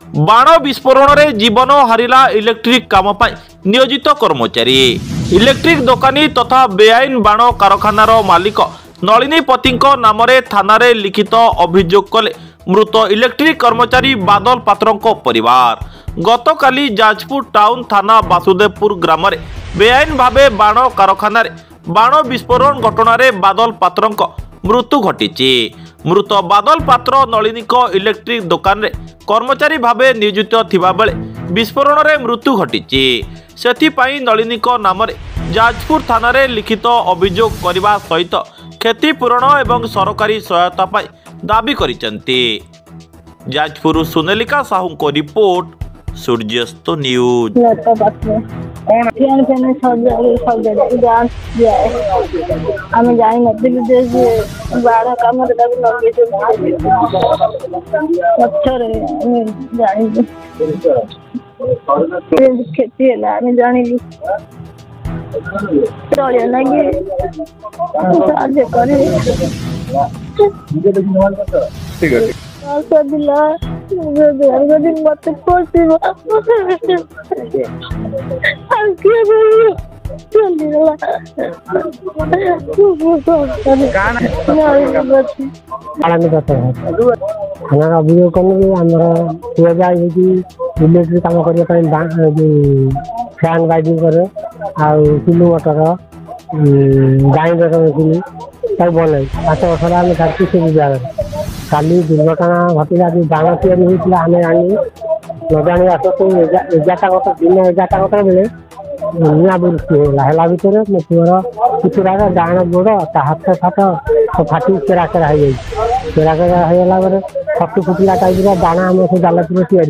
बाण विस्फोरण रे जीवन हारिला इलेक्ट्रिक काम पाई नियोजित कर्मचारी। इलेक्ट्रिक दोकानी तथा बेआईन बाण कारखानार मालिक नलिनी पतिंको नामरे थानारे लिखित अभियोग कले मृत इलेक्ट्रिक कर्मचारी बादल पात्रंको परिवार। गतकाली जाजपुर टाउन थाना वासुदेवपुर ग्राम रे बेआईन भावे बाण कारखाना बाण विस्फोरण घटना रे बादल पात्रंको मृत्यु घटी। मृत बादल पात्र नलिनीको इलेक्ट्रिक दुकान रे कर्मचारी भावे नियोजित थिबा बेले विस्फोरण रे मृत्यु घटी। सेथिपाई नलिनीको नाम रे जाजपुर थाना रे लिखित अभियोग करने सहित क्षतिपूरण एवं सरकारी सहायता पाई दाबी करिसेंती। जाजपुर सुनेलिका साहू को रिपोर्ट, सूर्यास्त न्यूज। आम जान बाड़ कम क्षति है जानी चलिए लगे साहाଯ୍य दिन मत अभियोग कल इलेक्ट्रिक कम करने फैन बाइडिंग करे चुलू मोटर ग्राइंडर मशीन सब भल 5 वर्ष आम छाड़ी से जगह काली दुर्घटना घटला बाण या आम जानी न जाणी आस 11टा दिन 11टा बेले निआ वृष्टि है भितर मो पुअर कुचुरा डाण गोड़ ता हाथ फाट सब फाटी केरा केरा हो गला फटू फुटिला टाइप दाण आम से जालपुर या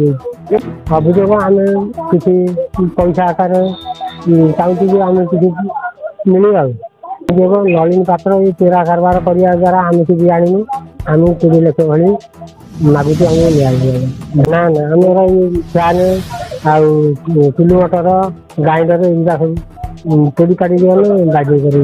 अभियोग आम किसी पैसा आकार चाहूँ आम कि मिल नलिनी पात्र ये चोरा कारबार करने द्वारा आम कि जानू आम 20 लाख भाई मागुच ना ना आम फैन चुलू मोटर ग्राइंडर इनका सब चोरी काटी गले बाजी कर